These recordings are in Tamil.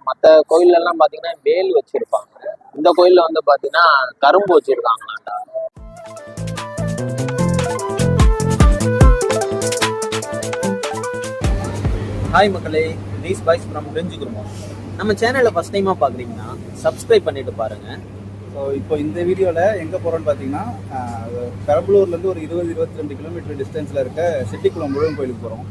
மற்ற கோயில்ல எல்லாம் பாத்தீங்கன்னா வேல் வச்சிருப்பாங்க. இந்த கோயில்ல வந்து பாத்தீங்கன்னா கரும்பு வச்சிருக்காங்களாண்டா. ஹாய் மக்களே, தீஸ் பாய்ஸ் ஃப்ரம் தெரிஞ்சுக்கிறோம். நம்ம சேனலில் ஃபஸ்ட் டைமாக பார்க்குறீங்கன்னா சப்ஸ்கிரைப் பண்ணிட்டு பாருங்க. ஸோ இப்போ இந்த வீடியோவில் எங்கே போகிறோன்னு பார்த்தீங்கன்னா, பெரம்பலூர்லேருந்து ஒரு 20-22 கிலோமீட்டர் டிஸ்டன்ஸில் இருக்க செட்டிக்குளம் முருகன் கோயிலுக்கு போகிறோம்.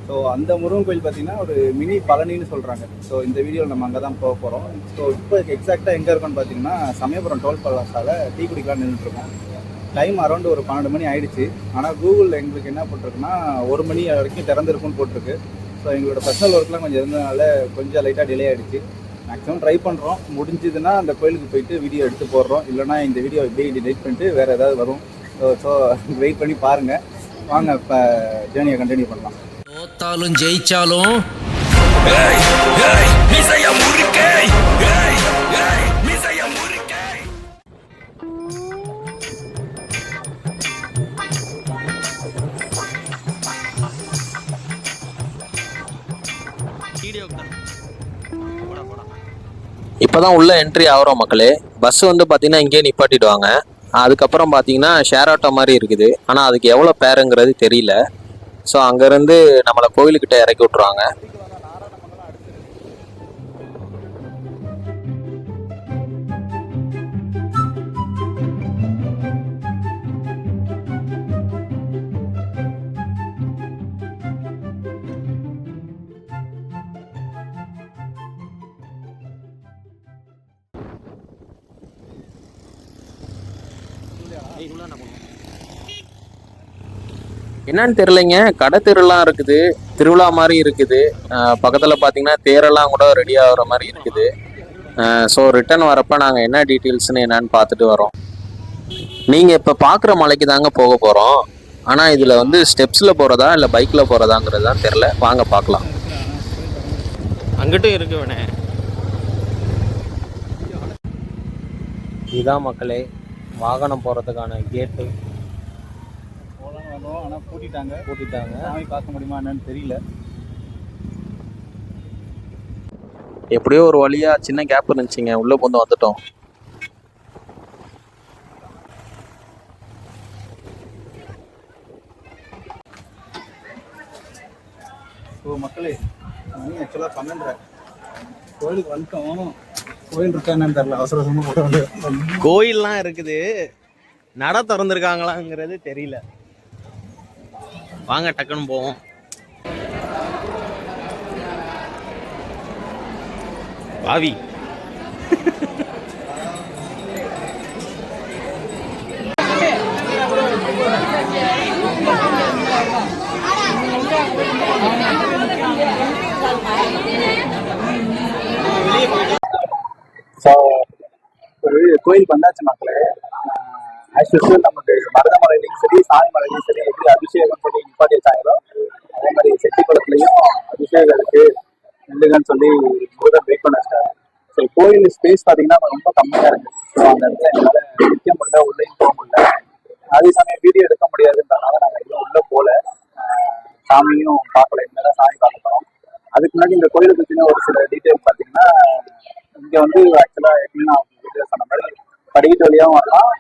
ஸோ அந்த முருகன் கோயில் பார்த்தீங்கன்னா ஒரு மினி பழனின்னு சொல்கிறாங்க. ஸோ இந்த வீடியோவில் நம்ம அங்கே தான் போக போகிறோம். ஸோ இப்போ எக்ஸாக்டாக எங்கே இருக்கோன்னு பார்த்தீங்கன்னா, சமயபுரம் டோல் பிளாசாவில் டீ குடிக்கலாம் நின்றுட்டுருக்கோம். டைம் அரௌண்ட் ஒரு 12 மணி ஆகிடுச்சு. ஆனால் கூகுளில் எங்களுக்கு என்ன போட்டிருக்குன்னா 1 மணி வரைக்கும் திறந்துருக்குன்னு போட்டிருக்கு. ஸோ எங்களோட பர்சனல் ஒர்க்லாம் கொஞ்சம் இருந்ததுனால கொஞ்சம் லைட்டாக டிலே ஆகிடுச்சு. மேக்ஸிமம் ட்ரை பண்ணுறோம். முடிஞ்சதுன்னா அந்த கோயிலுக்கு போயிட்டு வீடியோ எடுத்து போடுறோம். இல்லைனா இந்த வீடியோ இப்படியே டிலைட் பண்ணிட்டு வேறு ஏதாவது வரும். ஸோ வெயிட் பண்ணி பாருங்கள். வாங்க இப்போ ஜேர்னியை கண்டினியூ பண்ணலாம். தோத்தாலும் ஜெயிச்சாலும் இப்பதான் உள்ள என்ட்ரி ஆகிறோம் மக்களே. பஸ் வந்து பாத்தீங்கன்னா இங்கே நிப்பாட்டிடுவாங்க. அதுக்கப்புறம் பாத்தீங்கன்னா ஷேர் ஆட்டோ மாதிரி இருக்குது. ஆனா அதுக்கு எவ்வளவு பேருங்கிறது தெரியல. ஸோ அங்கேருந்து நம்மளை கோயிலுக்கிட்ட இறக்கி விட்ருவாங்க. என்னன்னு தெரியலைங்க, கடை தெருலாம் இருக்குது, திருவிழா மாதிரி இருக்குது. பக்கத்தில் பார்த்தீங்கன்னா தேரெல்லாம் கூட ரெடி ஆகிற மாதிரி இருக்குது. ஸோ ரிட்டர்ன் வரப்போ நாங்கள் என்ன டீட்டெயில்ஸ்னு என்னன்னு பார்த்துட்டு வரோம். நீங்கள் இப்போ பார்க்குற மலைக்கு தாங்க போக போகிறோம். ஆனால் இதில் வந்து ஸ்டெப்ஸில் போகிறதா இல்லை பைக்கில் போகிறதாங்கிறது தான் தெரில. வாங்க பார்க்கலாம். அங்கிட்டும் இருக்கு வேணே. இதான் மக்களே வாகனம் போகிறதுக்கான கேட்டு. ஆனால் பூட்டிட்டாங்க. சாமி பார்க்க முடியுமா என்னன்னு தெரியல. எப்படியோ ஒரு வழியா சின்ன கேப் இருந்துச்சுங்க, உள்ள வந்து வந்துட்டோம். ஸோ மக்களே, மணி ஆக்சுவலாக 12:30. கோயிலுக்கு வந்துட்டோம். கோயில் இருக்கா என்னன்னு தெரியல. அவசரமாக கோயில்லாம் இருக்குது, நட திறந்துருக்காங்களாங்கிறது தெரியல. வாங்க டக்குன்னு போவோம். பாவி கோயில் வந்தாச்சு மக்களே. ஆக்சுவலி நமக்கு மருதமலையிலையும் சரி சாமிமலையிலையும் சரி எப்படி அபிஷேகம் சொல்லி நிப்பாட்டி வச்சாங்களோ அதே மாதிரி செட்டிக்குளத்துலையும் அபிஷேகம் இருக்கு நில்லுங்கன்னு சொல்லி முருகன் வெயிட் பண்ண வச்சாரு. ஸோ கோயில் ஸ்பேஸ் பார்த்தீங்கன்னா ரொம்ப கம்மியாக இருக்கு. ஸோ அந்த இடத்துல எங்களால் நிற்க முடியல, உள்ளேயும் போக முடியல. அதே சமயம் வீடியோ எடுக்க முடியாதுன்றதுனால நாங்கள் இன்னும் உள்ளே போகல, சாமியும் பார்க்கல. இனிமேல் சாமி பார்க்க போகிறோம். அதுக்கு முன்னாடி இந்த கோயிலை பற்றின ஒரு சில டீட்டெயில் பார்த்தீங்கன்னா, இங்கே வந்து ஆக்சுவலாக எப்படி நான் வீடியோ சொன்ன மாதிரி படிக்கட்டு வழியாகவும் வரலாம்.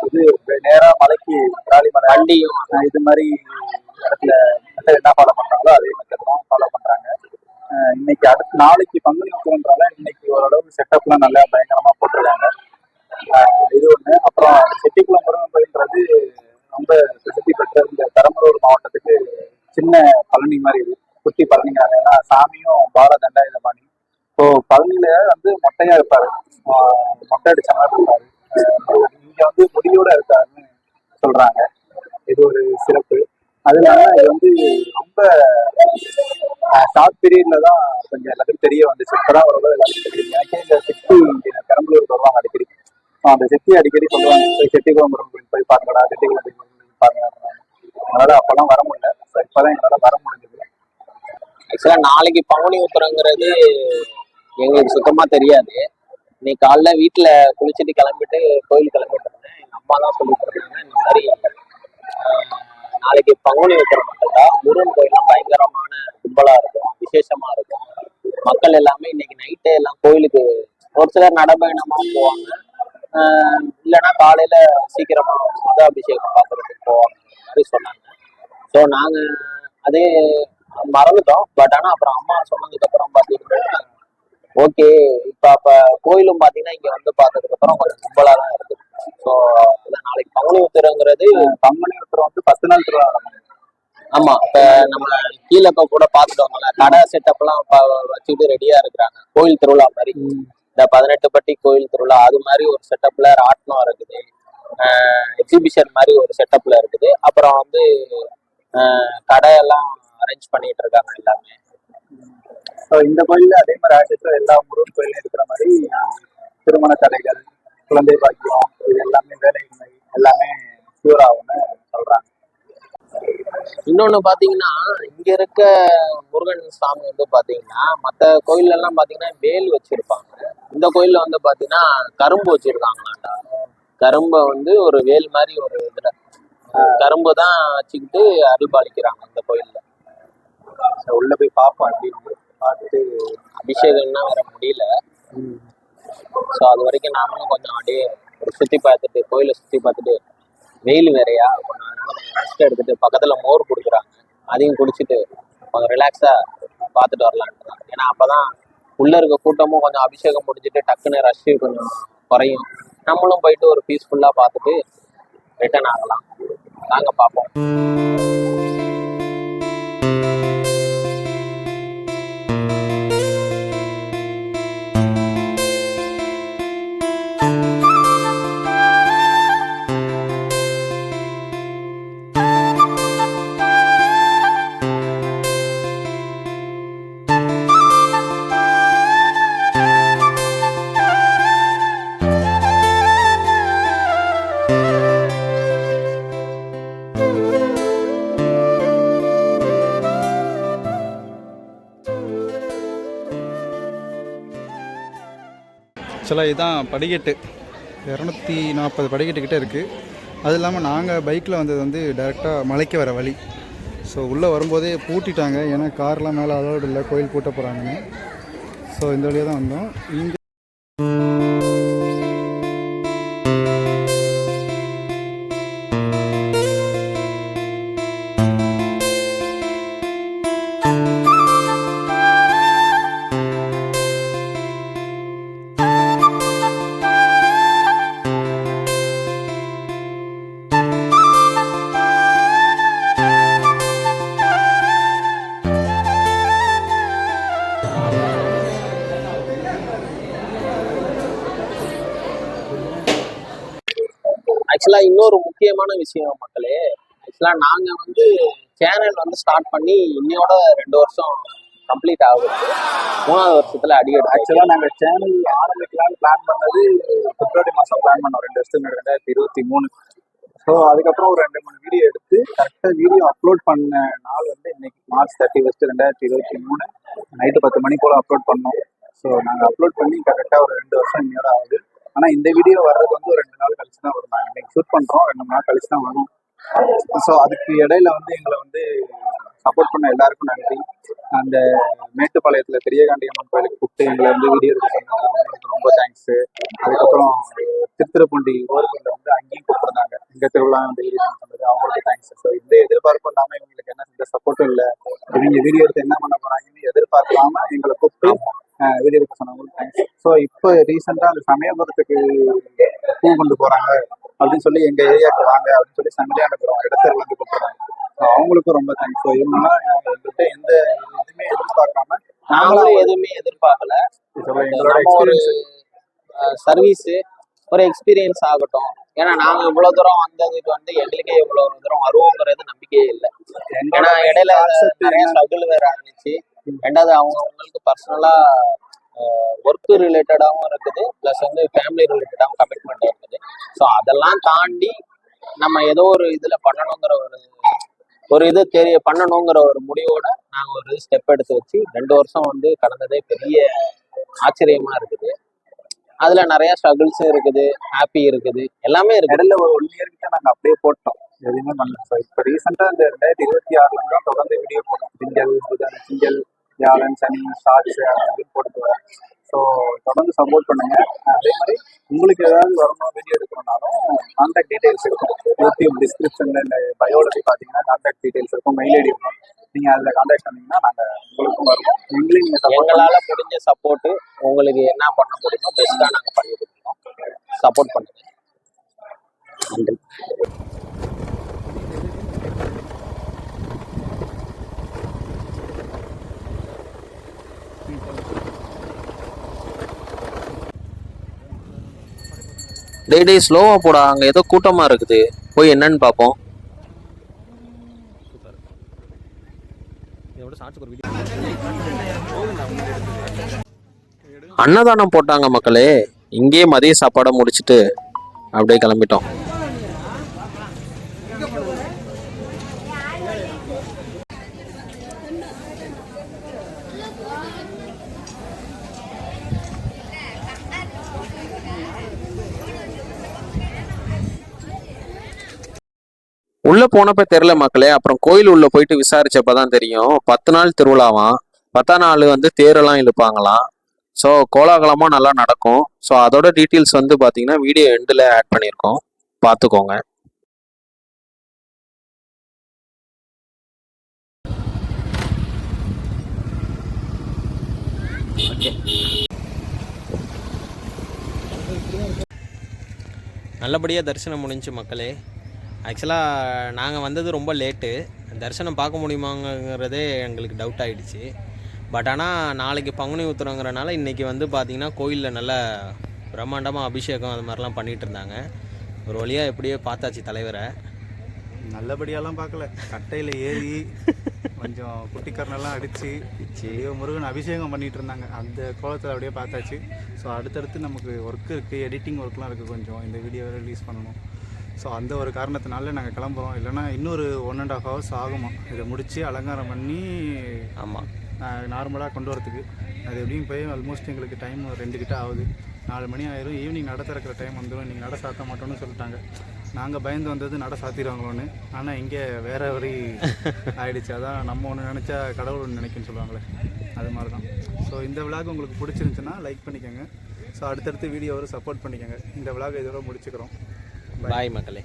இது நேராக மலைக்கு ராலிமலை அண்டியும் இது மாதிரி இடத்துல மெத்தட் என்ன ஃபாலோ பண்ணுறாங்களோ அதே மெத்தட் தான் ஃபாலோ பண்ணுறாங்க. இன்னைக்கு அடுத்து நாளைக்கு பங்குனி உத்திரம்ன்றால இன்னைக்கு ஓரளவு செட்டப்லாம் நல்லா பயங்கரமாக போட்டிருக்காங்க. இது ஒன்று. அப்புறம் செட்டிக்குளம் முருகன் கோயில்ன்றது ரொம்ப பிரசித்தி பெற்ற இந்த பெரம்பலூர் மாவட்டத்துக்கு சின்ன பழனி மாதிரி இது, குட்டி பழனிங்கிறாங்க. ஏன்னா சாமியும் பாலதண்டாயுதபாணி. இப்போ பழனியில வந்து மொட்டையா இருப்பாரு, மொட்டை அடிச்ச மாதிரி இருப்பாரு. இங்க வந்து முடியோட இருக்காருன்னு சொல்றாங்க. இது ஒரு சிறப்பு. அதனால இது வந்து ரொம்ப ஷார்ட் பீரியட்ல தான் கொஞ்சம் எல்லாத்துக்கும் தெரிய வந்துச்சு. இப்பதான் ஓரளவு எல்லாத்துக்கும் தெரியும். எனக்கே இந்த சிட்டி பெரம்பலூருக்கு வருவாங்க அடிக்கடி. அந்த சிட்டி அடிக்கடி சொல்லுவாங்க, செட்டிக்குளம் முருகன் கோயில் போய் பாருங்கடா, செட்டிக்குளம் போய் பாருங்க. அதனால அப்பெல்லாம் வர முடியல. இப்பதான் எங்களால வர முடிஞ்சது. ஆக்சுவலா நாளைக்கு பங்குனி உத்திரங்கிறது எங்களுக்கு சுத்தமா தெரியாது. இன்னைக்கு காலைல வீட்டுல குளிச்சுட்டு கிளம்பிட்டு கோயில் கிளம்பிட்டு இருந்தேன். எங்க அம்மா தான் சொல்லிட்டு இருந்தாங்க இந்த மாதிரி நாளைக்கு பங்குனி உத்திரம் மட்டும்தான் முருகன் கோயிலாம் பயங்கரமான கும்பலா இருக்கும், விசேஷமா இருக்கும். மக்கள் எல்லாமே இன்னைக்கு நைட்டே எல்லாம் கோயிலுக்கு ஒரு சிலர் நடைபயணமாகவும் போவாங்க, இல்லைன்னா காலையில சீக்கிரமா மத அபிஷேகம் பார்க்கறதுக்கு போவாங்க மாதிரி சொன்னாங்க. ஸோ நாங்க அதே மறந்துட்டோம். பட் ஆனா அப்புறம் அம்மா சொன்னதுக்கு அப்புறம் பாத்தீங்கன்னா ஓகே, அப்ப கோயிலும் பாத்தீங்கன்னா இங்க வந்து பார்த்ததுக்கு அப்புறம் கொஞ்சம் கும்பலா தான் இருக்கு. ஸோ அதான் நாளைக்கு பங்குனி உத்திரங்கிறது பங்குனி உத்திரம் வந்து 10 நாள் திருவிழா நடக்கும். ஆமா. இப்ப நம்ம கீழே கூட பாத்துட்டு வந்தோம்ல, கடை செட்டப் எல்லாம் வச்சுட்டு ரெடியா இருக்கிறாங்க. கோயில் திருவிழா மாதிரி, இந்த 18 பட்டி கோயில் திருவிழா அது மாதிரி ஒரு செட்டப்ல ராட்டினம் இருக்குது, எக்ஸிபிஷன் மாதிரி ஒரு செட்டப்ல இருக்குது. அப்புறம் வந்து கடையெல்லாம் அரேஞ்ச் பண்ணிட்டு இருக்காங்க எல்லாமே. ஸோ இந்த கோயில்ல அதே மாதிரி ஆக்சுவலா எல்லா முருகன் கோயிலும் இருக்கிற மாதிரி திருமண தடைகள், குழந்தை பாக்கியம், இது எல்லாமே வேலையின்மை எல்லாமே கியூர் ஆகும்னு சொல்றாங்க. இன்னொன்னு பாத்தீங்கன்னா இங்க இருக்க முருகன் சாமி வந்து பாத்தீங்கன்னா மற்ற கோயில்ல எல்லாம் பாத்தீங்கன்னா வேல் வச்சிருப்பாங்க. இந்த கோயில்ல வந்து பாத்தீங்கன்னா கரும்பு வச்சிருக்காங்களாண்டா. கரும்பை வந்து ஒரு வேல் மாதிரி ஒரு இதுல கரும்பு தான் வச்சுக்கிட்டு அருள் பாலிக்கிறாங்க இந்த கோயில்ல. உள்ள போய் பார்ப்போம் அப்படின்னு பார்த்துட்டு அபிஷேகம்னா வேற முடியல. ஸோ அது வரைக்கும் நாமளும் கொஞ்சம் அப்படியே ஒரு சுத்தி பார்த்துட்டு கோயிலை சுத்தி பார்த்துட்டு, வெயில் வேறையா அதனால கொஞ்சம் ரெஸ்ட் எடுத்துட்டு பக்கத்துல மோர் கொடுக்குறாங்க, அதையும் குடிச்சிட்டு கொஞ்சம் ரிலாக்ஸா பார்த்துட்டு வரலான்ட்டு தான். ஏன்னா அப்பதான் உள்ள இருக்க கூட்டமும் கொஞ்சம் அபிஷேகம் முடிச்சுட்டு டக்குன்னு ரஷ் கொஞ்சம் குறையும், நம்மளும் போயிட்டு ஒரு பீஸ்ஃபுல்லா பார்த்துட்டு ரிட்டர்ன் ஆகலாம். நாங்க பார்ப்போம். ஆக்சுவலாக இதுதான் படிக்கட்டு, 240 படிக்கட்டுக்கிட்ட இருக்குது. அது இல்லாமல் நாங்கள் பைக்கில் வந்தது வந்து டைரெக்டாக மலைக்கு வர வழி. ஸோ உள்ளே வரும்போதே பூட்டிட்டாங்க, ஏன்னா கார்லாம் மேலே அலோடு இல்லை, கோயில் பூட்ட போகிறாங்கன்னு. ஸோ இந்த வழியாக தான் வந்தோம். இங்கே ஆக்சுவலா இன்னொரு முக்கியமான விஷயம் மக்களே, ஆக்சுவலா நாங்க வந்து சேனல் வந்து ஸ்டார்ட் பண்ணி இன்னையோட 2 வருஷம் கம்ப்ளீட் ஆகுது. 3வது வருஷத்துல அடி எடுத்து. ஆக்சுவலா நாங்கள் சேனல் ஆரம்பிக்கலாம்னு பிளான் பண்ணது பிப்ரவரி மாதம் பிளான் பண்ணோம், 2 வருஷத்துக்கு முன்னாடி 2023. ஸோ அதுக்கப்புறம் ஒரு 2-3 வீடியோ எடுத்து கரெக்டாக வீடியோ அப்லோட் பண்ண நாள் வந்து இன்னைக்கு March 31, 2023 நைட்டு 10 மணி போல் அப்லோட் பண்ணோம். ஸோ நாங்கள் அப்லோட் பண்ணி கரெக்டாக ஒரு 2 வருஷம் இன்னையோட ஆகுது. ஆனால் இந்த வீடியோ வர்றது வந்து ஒரு 2 நாள் கழிச்சு தான் வரும். நாங்கள் இன்னைக்கு ஷூட் பண்ணுறோம், 2 நாள் கழிச்சு தான் வரும். ஸோ அதுக்கு இடையில வந்து எங்களை வந்து சப்போர்ட் பண்ண எல்லாருக்கும் நன்றி. அந்த மேட்டுப்பாளையத்தில் பெரியகாண்டியம்மன் கோயிலுக்கு கூப்பிட்டு எங்களை வந்து வீடியோ எடுக்க சொன்னாங்க, அவங்களுக்கு ரொம்ப தேங்க்ஸு. அதுக்கப்புறம் திருத்துறைப்பூண்டி ஊருக்குள்ள வந்து அங்கேயும் கூப்பிட்டுருந்தாங்க, இங்கே திருவிழா வந்து வீடியோ சொன்னது, அவங்களுக்கு தேங்க்ஸ். ஸோ இந்த எதிர்பார்ப்பு இல்லாமல் இவங்களுக்கு என்ன செஞ்ச சப்போர்ட்டும் இல்லை, இவங்க வீடியோ எடுத்து என்ன பண்ண போகிறாங்கன்னு எதிர்பார்க்காம எங்களை கூப்பிட்டு வீடியோ எடுக்க சொன்னவங்களுக்கு தேங்க்ஸ். ஸோ இப்போ ரீசெண்டாக அந்த சமயபுரத்துக்கு பூ கொண்டு போகிறாங்க அப்படின்னு சொல்லி எங்கள் ஏரியாவுக்கு வாங்க அப்படின்னு சொல்லி சங்கலியாண்டுக்கிறோம் இடத்துல வந்து கூப்பிடுறாங்க. அவங்களுக்கும் ரொம்ப தேங்க்ஸ். ஸோ இவங்கெல்லாம் எங்கள்கிட்ட எந்த இதுவுமே எதிர்பார்க்காம, நாங்களும் எதுவுமே எதிர்பார்க்கல, நம்ம ஒரு சர்வீஸ் ஒரு எக்ஸ்பீரியன்ஸ் ஆகட்டும். ஏன்னா நாங்க இவ்வளவு தூரம் வந்ததுக்கு வந்து எங்களுக்கே இவ்வளவு தூரம் வருவோங்கிறது நம்பிக்கையே இல்லை. ஏன்னா இடையில நிறைய ஸ்ட்ரகிள் வேற ஆரம்பிச்சு, ரெண்டாவது அவங்களுக்கு பர்சனலா ஒர்க் ரிலேட்டடாகவும் இருக்குது, ப்ளஸ் வந்து ஃபேமிலி ரிலேட்டடாகவும் கமிட்மெண்ட் இருக்குது. ஸோ அதெல்லாம் தாண்டி நம்ம ஏதோ ஒரு இதுல பண்ணணுங்கிற ஒரு இது பண்ணணுங்கிற ஒரு முடிவோட நாங்க ஒரு ஸ்டெப் எடுத்து வச்சு 2 வருஷம் வந்து கடந்ததே பெரிய ஆச்சரியமா இருக்குது. அதுல நிறைய ஸ்ட்ரகிள்ஸும் இருக்குது, ஹாப்பி இருக்குது, எல்லாமே இருக்குது. இடையில ஒரு 1 இயர் கிட்ட நாங்கள் அப்படியே போட்டோம், எதுவுமே பண்ணல. ஸோ இப்போ ரீசெண்டாக இந்த 2026 தான் தொடர்ந்து வீடியோ போட்டோம். திங்கள் புதன் திங்கள் வியாழன் சனி ஷார்ட்ஸ் அப்படின்னு போட்டு வரேன். ஸோ தொடர்ந்து சப்போர்ட் பண்ணுங்க. அதே மாதிரி உங்களுக்கு ஏதாவது வரணும் வீடியோ எடுக்கணும்னாலும் கான்டாக்ட் டீடைல்ஸ் இருக்கும். யூடியூப் டிஸ்கிரிப்ஷனில் இந்த பயோலஜி பார்த்தீங்கன்னா கான்டாக்ட் டீடைல்ஸ் இருக்கும், மெயில் ஐடி இருக்கும். நீங்கள் அதில் கான்டாக்ட் பண்ணிங்கன்னா நாங்கள் உங்களுக்கும் வருவோம். எங்களையும் நீங்கள் எங்களால் முடிஞ்ச சப்போர்ட்டு உங்களுக்கு என்ன பண்ண முடியுமோ பெஸ்ட்டாக நாங்கள் பண்ணி கொடுக்குறோம். சப்போர்ட் பண்ணுங்க. நன்றி. டேய் ஸ்லோவா போடா, அங்க ஏதோ கூட்டமா இருக்குது, போய் என்னன்னு பாப்போம். அன்னதானம் போட்டாங்க மக்களே. இங்கேயே மதிய சாப்பாடை முடிச்சுட்டு அப்படியே கிளம்பிட்டோம். உள்ள போனப்ப தெரியல மக்களே. அப்புறம் கோயில் உள்ள போயிட்டு விசாரிச்சப்பதான் தெரியும் 10 நாள் திருவிழாவாம். 10ஆம் நாள் வந்து தேரெல்லாம் இழுப்பாங்களாம். ஸோ கோலாகலமா நல்லா நடக்கும். ஸோ அதோட டீட்டெயில்ஸ் வந்து பாத்தீங்கன்னா வீடியோ எண்டில் ஆட் பண்ணியிருக்கோம், பார்த்துக்கோங்க. நல்லபடியாக தரிசனம் முடிஞ்சு மக்களே. ஆக்சுவலாக நாங்கள் வந்தது ரொம்ப லேட்டு. தரிசனம் பார்க்க முடியுமாங்கிறதே எங்களுக்கு டவுட் ஆகிடுச்சு. பட் ஆனால் நாளைக்கு பங்குனி உத்திரங்கிறனால இன்றைக்கி வந்து பார்த்திங்கன்னா கோயிலில் நல்ல பிரம்மாண்டமாக அபிஷேகம் அது மாதிரிலாம் பண்ணிகிட்டு இருந்தாங்க. ஒரு வழியாக எப்படியோ பார்த்தாச்சு தலைவரை. நல்லபடியாலாம் பார்க்கல, கட்டையில் ஏறி கொஞ்சம் குட்டிக்கரணெல்லாம் அடித்து முருகன் அபிஷேகம் பண்ணிகிட்டு இருந்தாங்க. அந்த கோலத்தில் அப்படியே பார்த்தாச்சு. ஸோ அடுத்தடுத்து நமக்கு ஒர்க் இருக்குது, எடிட்டிங் ஒர்க்லாம் இருக்குது, கொஞ்சம் இந்த வீடியோவை ரிலீஸ் பண்ணணும். ஸோ அந்த ஒரு காரணத்தினால நாங்கள் கிளம்புறோம். இல்லைனா இன்னொரு 1.5 hours ஆகுமா இதை முடித்து அலங்காரம் பண்ணி. ஆமாம், நார்மலாக கொண்டு வரத்துக்கு அது எப்படியும் போய் ஆல்மோஸ்ட் எங்களுக்கு டைம் 2 கிட்ட ஆகுது. 4 மணி ஆயிரும். ஈவினிங் நட திறக்கிற டைம் வந்துடும். இன்றைக்கி நட சாத்த மாட்டோம்னு சொல்லிட்டாங்க. நாங்கள் பயந்து வந்தது நட சாத்திடுவாங்களோன்னு. ஆனால் இங்கே வேற வரி ஆயிடுச்சு. அதான் நம்ம ஒன்று நினச்சா கடவுள் ஒன்று நினைக்குன்னு சொல்லுவாங்களே, அது மாதிரி தான். ஸோ இந்த விளாக் உங்களுக்கு பிடிச்சிருந்துச்சுன்னா லைக் பண்ணிக்கோங்க. ஸோ அடுத்தடுத்து வீடியோவை சப்போர்ட் பண்ணிக்கோங்க. இந்த விளாக் இதோட முடிச்சுக்கிறோம். பாய் மக்களே.